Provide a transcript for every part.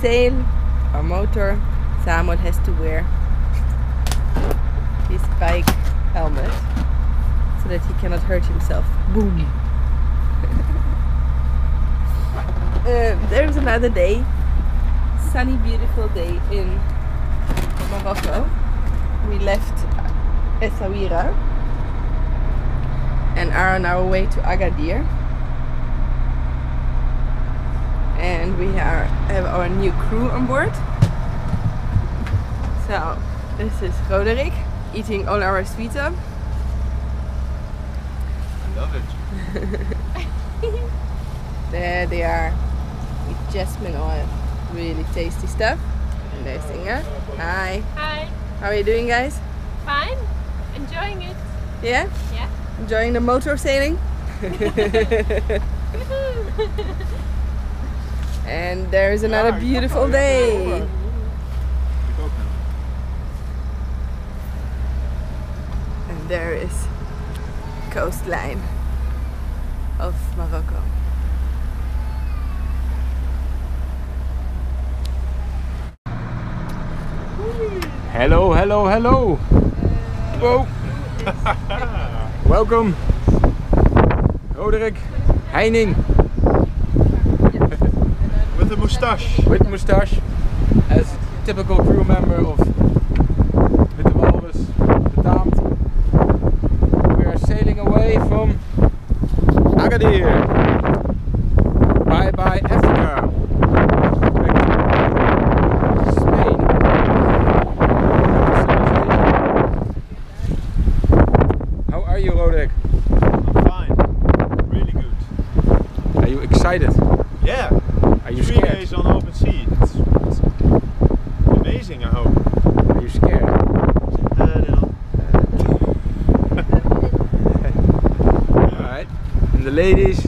sail or motor, someone has to wear his bike helmet so that he cannot hurt himself. Boom! There's another day, sunny, beautiful day in Morocco. We left Essaouira and are on our way to Agadir. And we have our new crew on board. So this is Roderick eating all our sweeter. I love it. There they are with jasmine oil, really tasty stuff. And there's Inga. Hi. Hi. How are you doing, guys? Fine. Enjoying it. Yeah? Yeah. Enjoying the motor sailing? And there is another beautiful day. And there is coastline of Morocco. Hello, hello, hello. Whoa. Welcome. Roderick Heining. With a moustache. With moustache. As a typical crew member of Witte Walrus, betaamt. We are sailing away from Agadir. Bye bye Africa. Spain. How are you, Roderick? I'm fine. Really good. Are you excited? Yeah. Are you 3 scared? days on open sea. It's amazing, I hope. Are you scared? A little. Alright. And the ladies,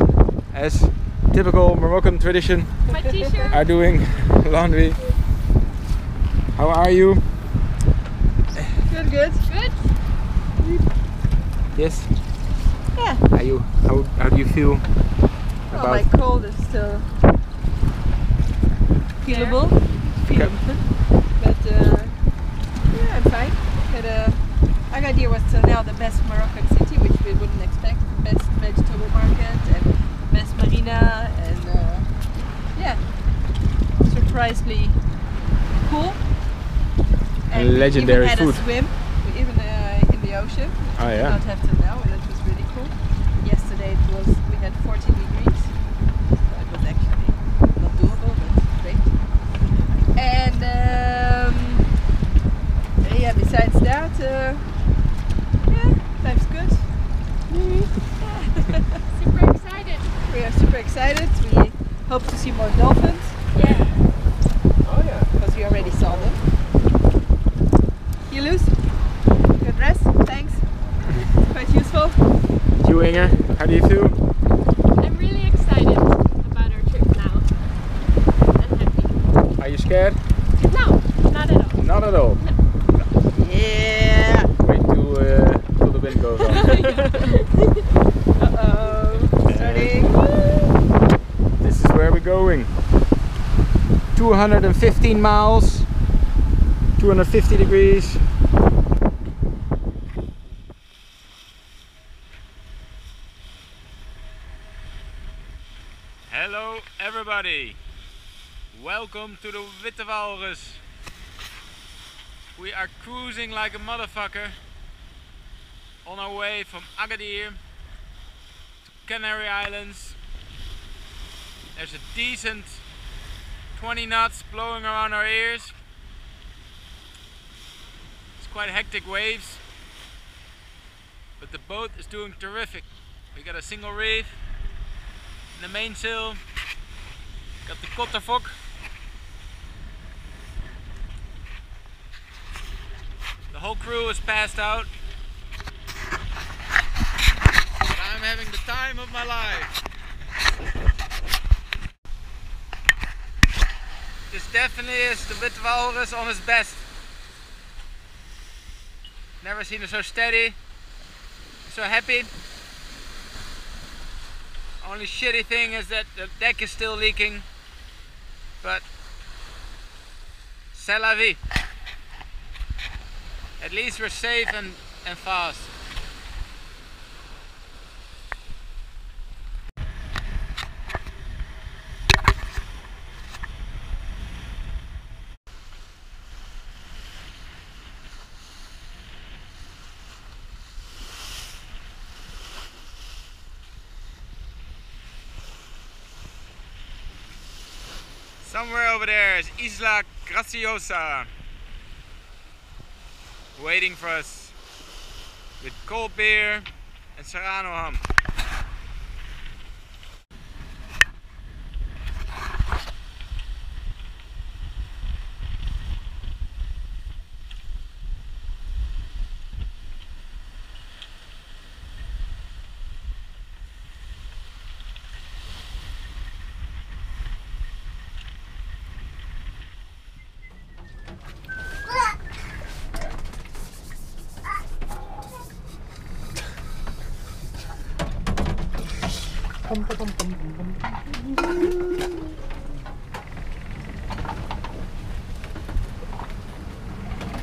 as typical Moroccan tradition, My t-shirt. are doing laundry. How are you? Good, good. Good. Yes? Yeah. Are you? How do you feel Well, my about? cold is still feelable. Okay. But yeah, I'm fine. But Agadir was till now the best Moroccan city, which we wouldn't expect. Best vegetable market and best marina, and yeah, surprisingly cool. And Legendary we even food. had a swim, we even in the ocean. Which Oh, we did yeah. not have till now, and it was really cool. Yesterday we had 14 degrees, so it was actually not doable, but great. And yeah, besides that, yeah, life's good. Super excited. We are super excited. We hope to see more dolphins. Yeah. Oh yeah. Because we already saw them. You lose? Good rest? Thanks. Quite useful. You, Inge, how do you feel? I'm really excited about our trip now. And happy. Are you scared? No, not at all. Not at all. Yeah. Wait till the wind goes on. Uh-oh. Starting. This is where we're going. 215 miles, 250 degrees. Hello everybody. Welcome to the Witte Walrus. We are cruising like a motherfucker on our way from Agadir to Canary Islands. There's a decent 20 knots blowing around our ears. It's quite hectic waves, but the boat is doing terrific. We got a single reef in the mainsail, got the kotterfok. The whole crew is passed out, but I'm having the time of my life. This definitely is the Witte Walrus on his best. Never seen it so steady, so happy. Only shitty thing is that the deck is still leaking, but C'est la vie. At least we're safe and fast. Somewhere over there is Isla Graciosa, waiting for us with cold beer and serrano ham.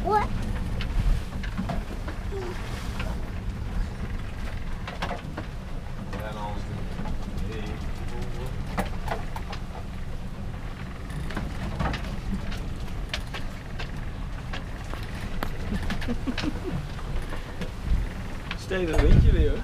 What? Steeds een windje weer hoor.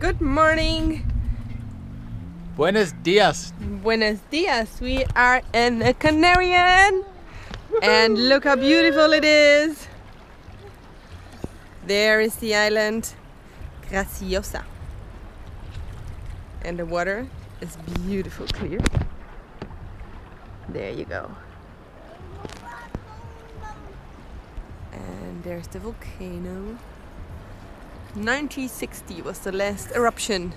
Good morning. Buenos dias. Buenos dias. We are in a Canarian and look how beautiful it is. There is the island Graciosa and the water is beautiful clear. There you go. And there's the volcano. 1960 was the last eruption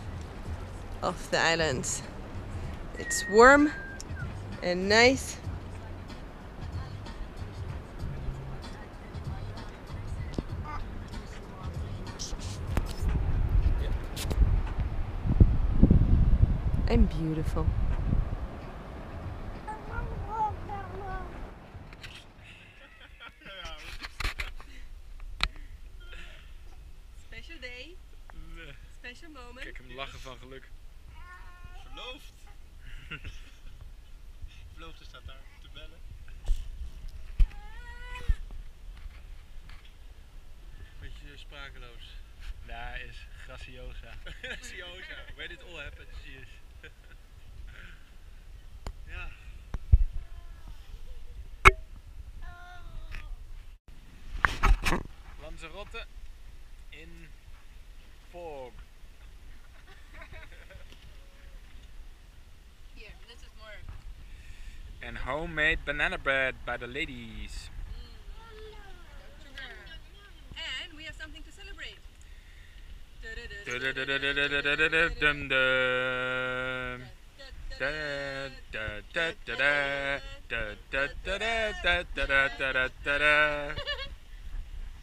of the island. It's warm and nice. And beautiful. Special day, special moment. Kijk hem lachen van geluk. Verloofd. Verloofde staat daar te bellen. Beetje sprakeloos. Daar is Graciosa. Graciosa. Where did all happen? Yes. Ja. Lanzarote in fog. Here, this is more. And homemade banana bread by the ladies. Sugar. And we have something to celebrate.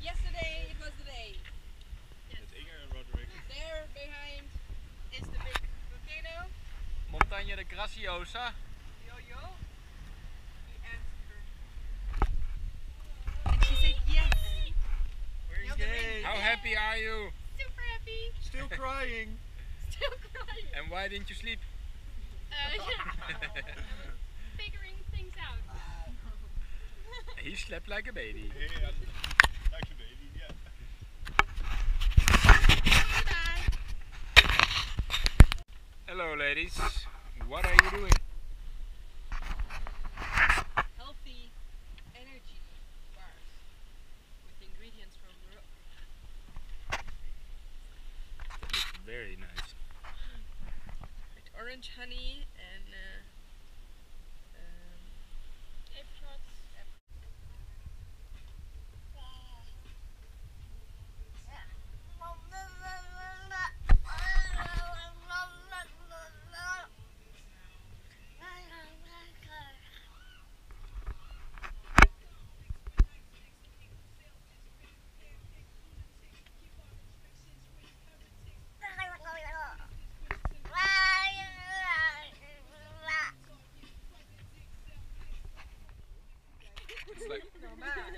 Yesterday it was the day. Met Inger en Roderick. There behind is the big volcano. Montaña de Graciosa. Yo yo. We asked her. And she said yes. We're Now the ring. engaged. How happy are you? Super happy. Still crying. Still crying. And why didn't you sleep? Figuring things out. He slept like a baby. Yeah, like a baby, yeah. Hello ladies, what are you doing? French honey and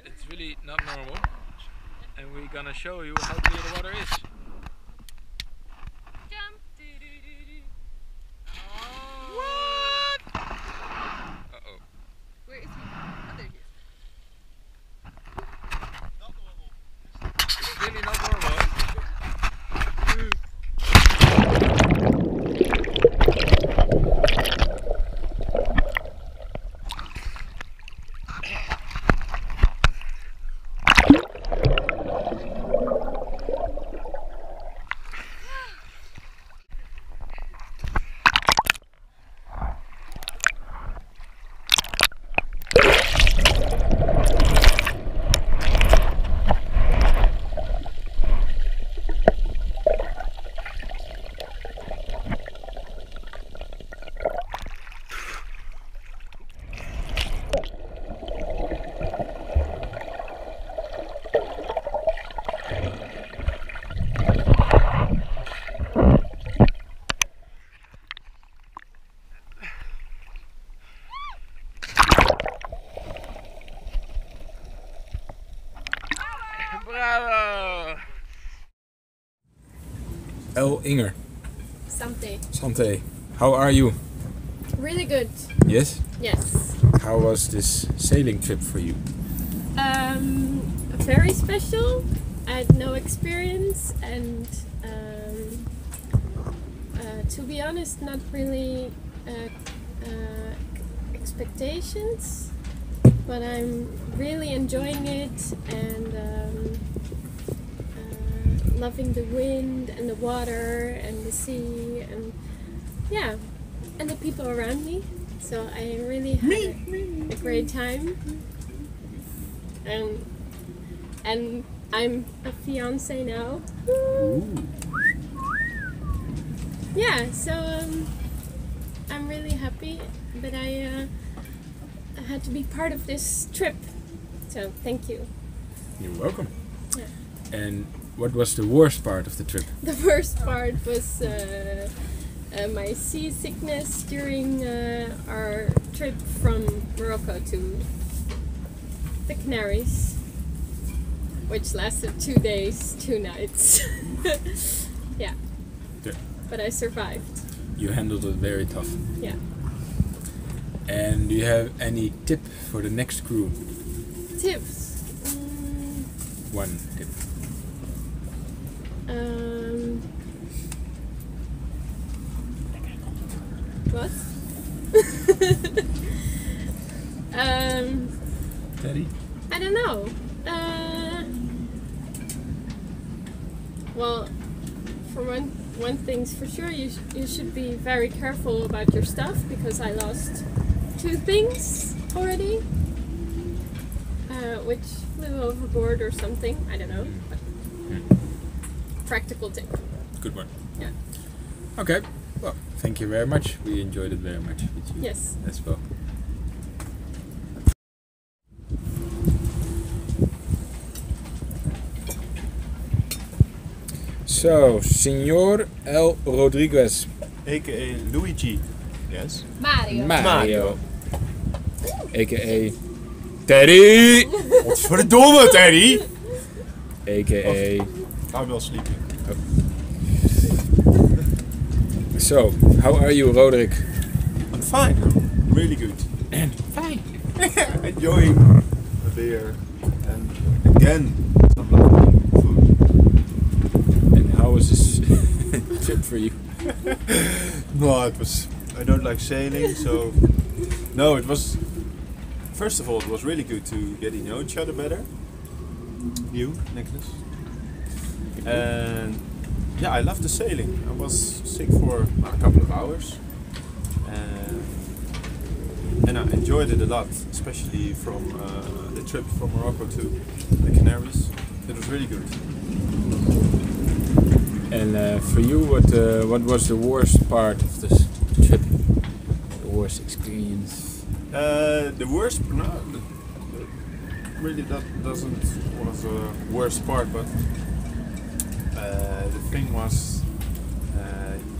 it's really not normal, and we're gonna show you how clear the water is. Jump. What? Uh-oh. where is he? Oh, there he is. It's really not normal. Bravo! El Inger, Something. Sante, how are you? Really good. Yes? Yes. How was this sailing trip for you? Very special. I had no experience and to be honest, not really expectations, but I'm really enjoying it and loving the wind and the water and the sea and yeah, and the people around me. So I really had a great time. And I'm a fiance now. Yeah, so I'm really happy that I had to be part of this trip. So thank you. You're welcome. Yeah. And what was the worst part of the trip? The worst part was my seasickness during our trip from Morocco to the Canaries, which lasted 2 days, 2 nights. Yeah. Yeah. But I survived. You handled it very tough. Yeah. And do you have any tip for the next crew? Tips. One tip. What? Teddy? I don't know. Well, for one thing's for sure, you should be very careful about your stuff, because I lost 2 things already, which flew overboard or something. I don't know. But practical tip. Good one. Yeah. Okay. Well, thank you very much. We enjoyed it very much with you. Yes. As well. So, Senor L. Rodriguez. AKA Luigi. Yes. Mario. AKA Teddy. Godverdomme, Teddy! AKA. I'm well sleeping. So, how are you, Roderick? I'm fine. I'm really good. Fine. Enjoying the beer and again some lovely food. And how was this trip for you? No, it was. I don't like sailing, so no, it was. First of all, it was really good to get to know each other better. You, Nicholas. And yeah, I love the sailing. I was sick for a couple of hours, And I enjoyed it a lot, especially from the trip from Morocco to the Canaries. It was really good. And for you, what was the worst part of this trip? The worst experience? The worst, really that doesn't was a worst part, but the thing was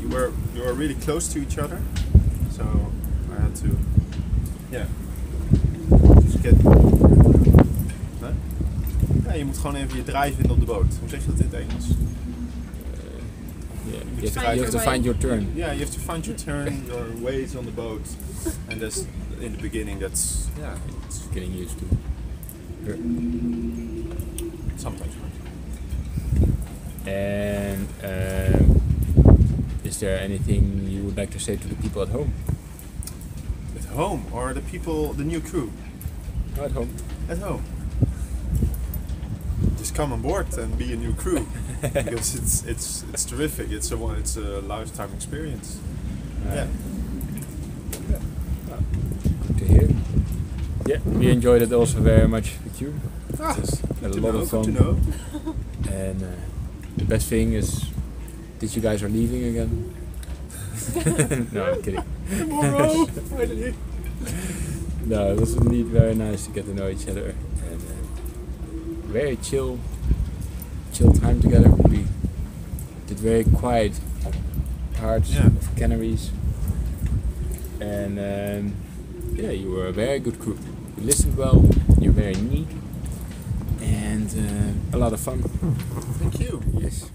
you were really close to each other, so I had to just get. Ja, je moet gewoon even je draai vinden op de boot. Hoe zeg je dat in het Engels? You have to find your turn. Yeah, you have to find your turn, your ways on the boat, and that's in the beginning. That's It's getting used to. Sometimes. And is there anything you would like to say to the people at home? At home, or the people, the new crew? At home. At home. Just come on board and be a new crew, because it's terrific. It's a lifetime experience. Yeah. Good to hear. Yeah, we enjoyed it also very much with you. Ah, Had a lot of fun. Good to know. And the best thing is that you guys are leaving again. No, I'm kidding. Tomorrow, finally. No, it was indeed very nice to get to know each other, and very chill time together. We did very quiet parts of Canaries, and you were a very good crew. You listened well. You're very neat, and a lot of fun. Thank you. Yes.